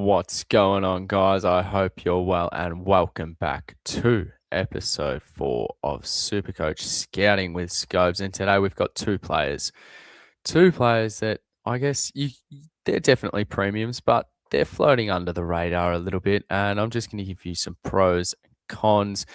What's going on, guys? I hope you're well and welcome back to episode 4 of Supercoach Scouting with Scopes. And today we've got two players that I guess they're definitely premiums, but they're floating under the radar a little bit. And I'm just going to give you some pros and cons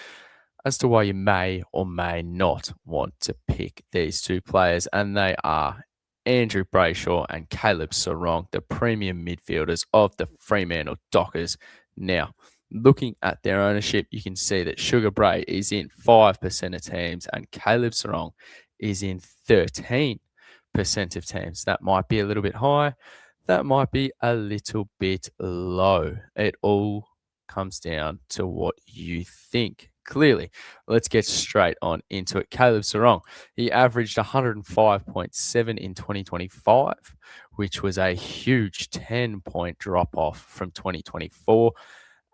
as to why you may or may not want to pick these two players. And they are Andrew Brayshaw and Caleb Serong, the premium midfielders of the Fremantle Dockers. Now, looking at their ownership, you can see that Sugar Bray is in 5% of teams and Caleb Serong is in 13% of teams. That might be a little bit high. That might be a little bit low. It all comes down to what you think. Clearly, let's get straight on into it. Caleb Serong, he averaged 105.7 in 2025, which was a huge 10-point drop-off from 2024.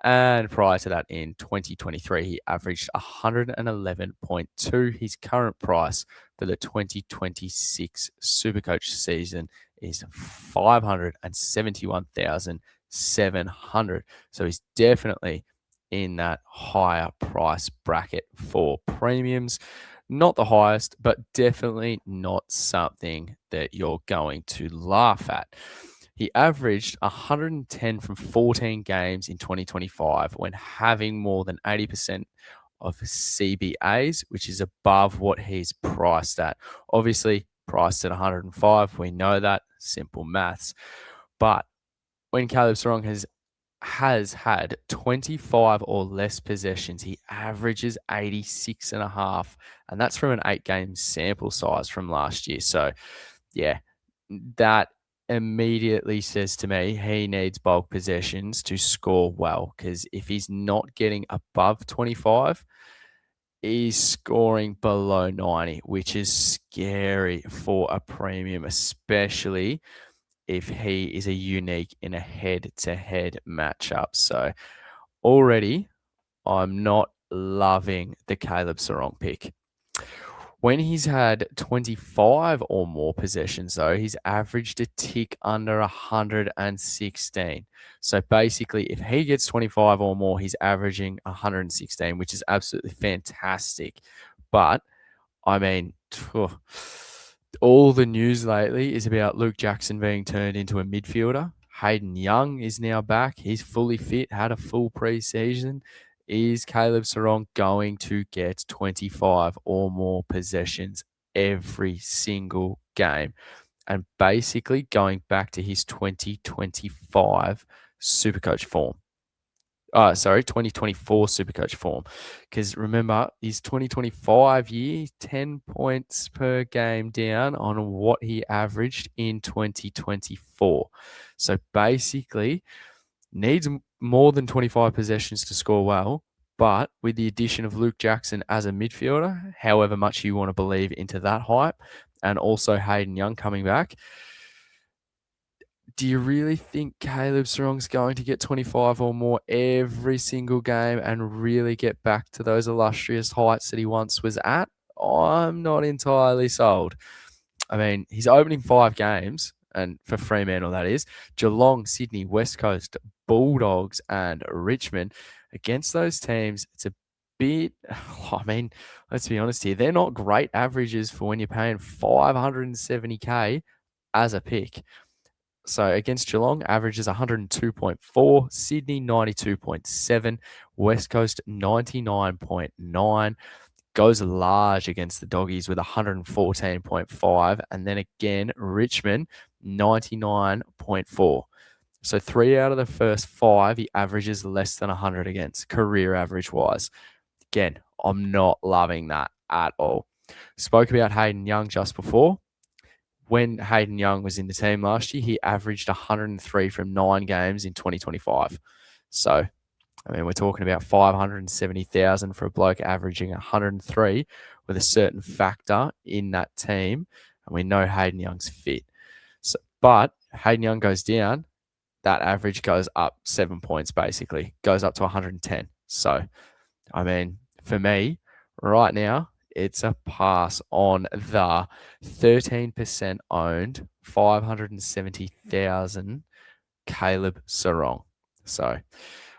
And prior to that, in 2023, he averaged 111.2. His current price for the 2026 Supercoach season is 571,700. So he's definitely in that higher price bracket for premiums. Not the highest, but definitely not something that you're going to laugh at. He averaged 110 from 14 games in 2025 when having more than 80% of CBAs, which is above what he's priced at. Obviously, priced at 105, we know that, simple maths. But when Caleb Serong has had 25 or less possessions, he averages 86.5, and that's from an 8-game sample size from last year. So, yeah, that immediately says to me he needs bulk possessions to score well, because if he's not getting above 25, he's scoring below 90, which is scary for a premium, especially if he is a unique in a head-to-head matchup. So already I'm not loving the Caleb Serong pick. When he's had 25 or more possessions, though, he's averaged a tick under 116. So basically, if he gets 25 or more, he's averaging 116, which is absolutely fantastic. But, I mean, all the news lately is about Luke Jackson being turned into a midfielder. Hayden Young is now back. He's fully fit, had a full preseason. Is Caleb Serong going to get 25 or more possessions every single game? And basically going back to his 2025 Supercoach form. 2024 Supercoach form. Because remember, his 2025 year, 10 points per game down on what he averaged in 2024. So basically, needs more than 25 possessions to score well. But with the addition of Luke Jackson as a midfielder, however much you want to believe into that hype, and also Hayden Young coming back, do you really think Caleb Serong's going to get 25 or more every single game and really get back to those illustrious heights that he once was at? I'm not entirely sold. I mean, he's opening 5 games, and for Fremantle, that is, Geelong, Sydney, West Coast, Bulldogs, and Richmond. Against those teams, it's a bit, I mean, let's be honest here, they're not great averages for when you're paying $570K as a pick. So against Geelong, averages 102.4, Sydney 92.7, West Coast 99.9, goes large against the Doggies with 114.5, and then again, Richmond 99.4. So 3 out of the first 5, he averages less than 100 against, career average-wise. Again, I'm not loving that at all. Spoke about Hayden Young just before. When Hayden Young was in the team last year, he averaged 103 from 9 games in 2025. So, I mean, we're talking about 570,000 for a bloke averaging 103 with a certain factor in that team. And we know Hayden Young's fit. So, but Hayden Young goes down, that average goes up 7 points, basically. Goes up to 110. So, I mean, for me, right now, it's a pass on the 13% owned 570,000 Caleb Serong. So,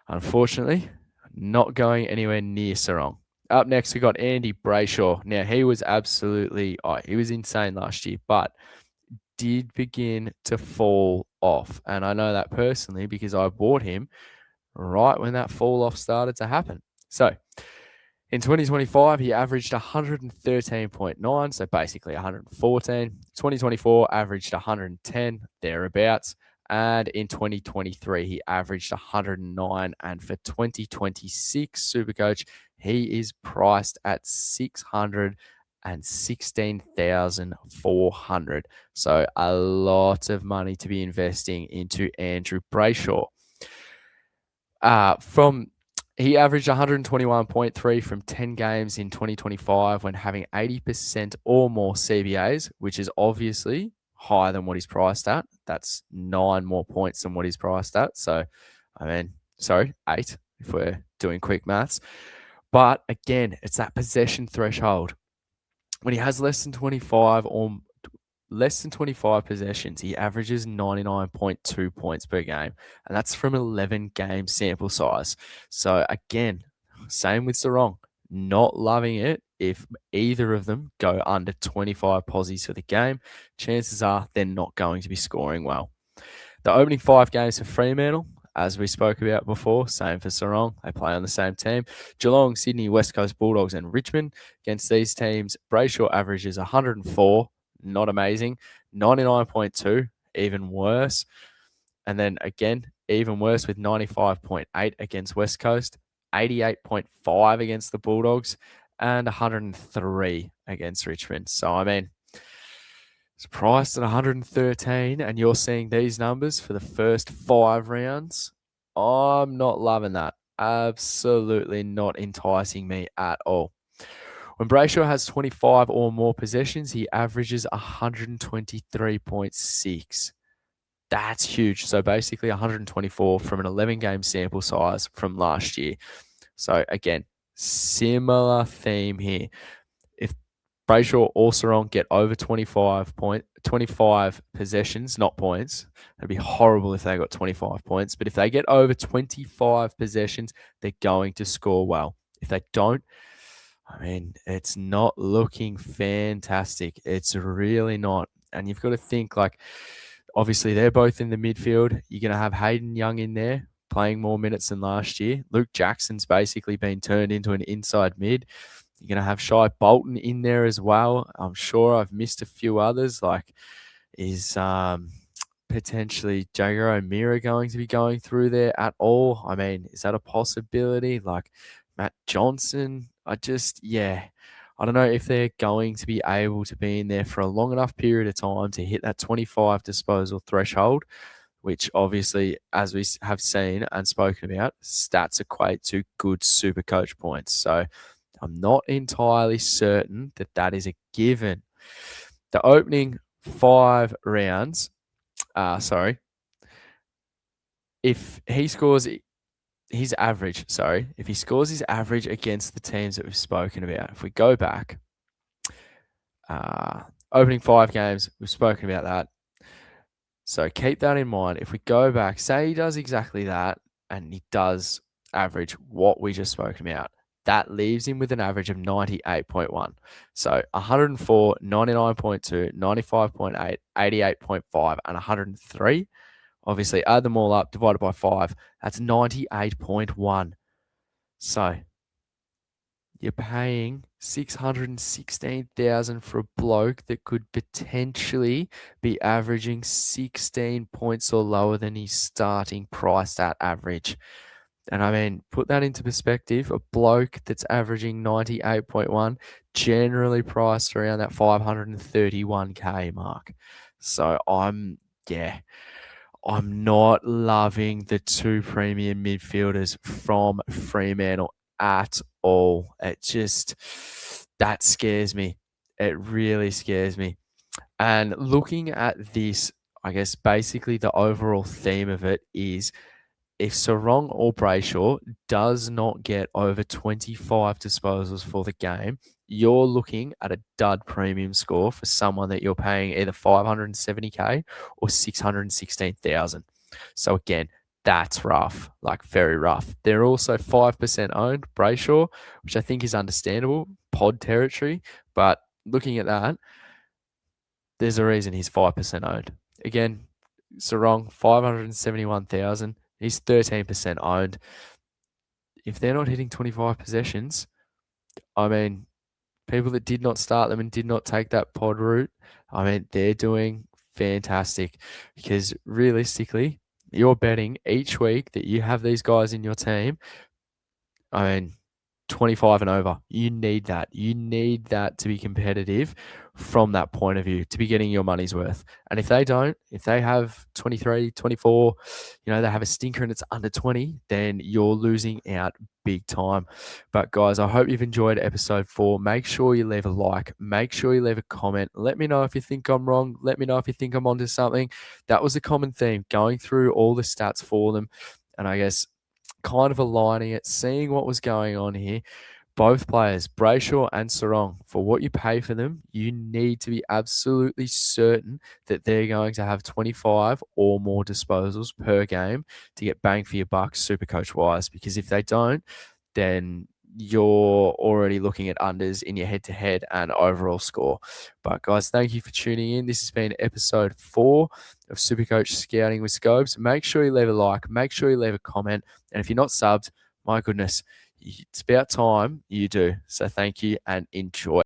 unfortunately, not going anywhere near Serong. Up next, we got Andy Brayshaw. Now, he was he was insane last year, but did begin to fall off. And I know that personally because I bought him right when that fall off started to happen. So, in 2025, he averaged 113.9, so basically 114. 2024 averaged 110, thereabouts. And in 2023, he averaged 109. And for 2026, Supercoach, he is priced at 616,400. So a lot of money to be investing into Andrew Brayshaw. He averaged 121.3 from 10 games in 2025 when having 80% or more CBAs, which is obviously higher than what he's priced at. That's 9 more points than what he's priced at. So, 8 if we're doing quick maths. But again, it's that possession threshold. When he has less than 25 possessions, he averages 99.2 points per game, and that's from 11 game sample size. So again, same with Serong, not loving it. If either of them go under 25 posies for the game, chances are they're not going to be scoring well. The opening 5 games for Fremantle, as we spoke about before, same for Serong. They play on the same team. Geelong, Sydney, West Coast Bulldogs, and Richmond. Against these teams, Brayshaw averages 104, not amazing. 99.2, even worse. And then again, even worse with 95.8 against West Coast, 88.5 against the Bulldogs, and 103 against Richmond. So, it's priced at 113, and you're seeing these numbers for the first 5 rounds. I'm not loving that. Absolutely not enticing me at all. When Brayshaw has 25 or more possessions, he averages 123.6. That's huge. So basically 124 from an 11-game sample size from last year. So again, similar theme here. If Brayshaw or Serong get over 25 possessions, not points. It'd be horrible if they got 25 points. But if they get over 25 possessions, they're going to score well. If they don't, it's not looking fantastic. It's really not. And you've got to think, obviously they're both in the midfield. You're going to have Hayden Young in there playing more minutes than last year. Luke Jackson's basically been turned into an inside mid. You're going to have Shai Bolton in there as well. I'm sure I've missed a few others. Is potentially Jager O'Meara going to be going through there at all? Is that a possibility? Matt Johnson? I don't know if they're going to be able to be in there for a long enough period of time to hit that 25 disposal threshold, which obviously, as we have seen and spoken about, stats equate to good super coach points. So I'm not entirely certain that that is a given. The opening 5 rounds, if he scores his average, if he scores his average against the teams that we've spoken about, if we go back, opening 5 games, we've spoken about that. So keep that in mind. If we go back, say he does exactly that and he does average what we just spoken about, that leaves him with an average of 98.1. So 104, 99.2, 95.8, 88.5, and 103. Obviously, add them all up, divided by 5. That's 98.1. So you're paying $616,000 for a bloke that could potentially be averaging 16 points or lower than his starting price at average. And put that into perspective, a bloke that's averaging 98.1 generally priced around that 531K mark. So I'm not loving the 2 premium midfielders from Fremantle at all. That scares me. It really scares me. And looking at this, I guess basically the overall theme of it is, if Serong or Brayshaw does not get over 25 disposals for the game, you're looking at a dud premium score for someone that you're paying either 570K or 616,000. So again, That's rough, like very rough. They're also 5% owned, Brayshaw, which I think is understandable, pod territory. But looking at that, there's a reason he's 5% owned. Again, Serong, 571,000. He's 13% owned. If they're not hitting 25 possessions, I mean, people that did not start them and did not take that pod route, I mean, they're doing fantastic because realistically, you're betting each week that you have these guys in your team. I mean, 25 and over. You need that. You need that to be competitive from that point of view, to be getting your money's worth. And if they don't, if they have 23, 24, they have a stinker and it's under 20, then you're losing out big time. But guys, I hope you've enjoyed episode 4. Make sure you leave a like. Make sure you leave a comment. Let me know if you think I'm wrong. Let me know if you think I'm onto something. That was a common theme, going through all the stats for them. And I guess kind of aligning it, seeing what was going on here. Both players, Brayshaw and Serong, for what you pay for them, you need to be absolutely certain that they're going to have 25 or more disposals per game to get bang for your buck, Supercoach wise. Because if they don't, then you're already looking at unders in your head-to-head and overall score. But guys, thank you for tuning in. This has been episode 4 of Supercoach Scouting with Scopes. Make sure you leave a like. Make sure you leave a comment. And if you're not subbed, my goodness, it's about time you do. So thank you and enjoy.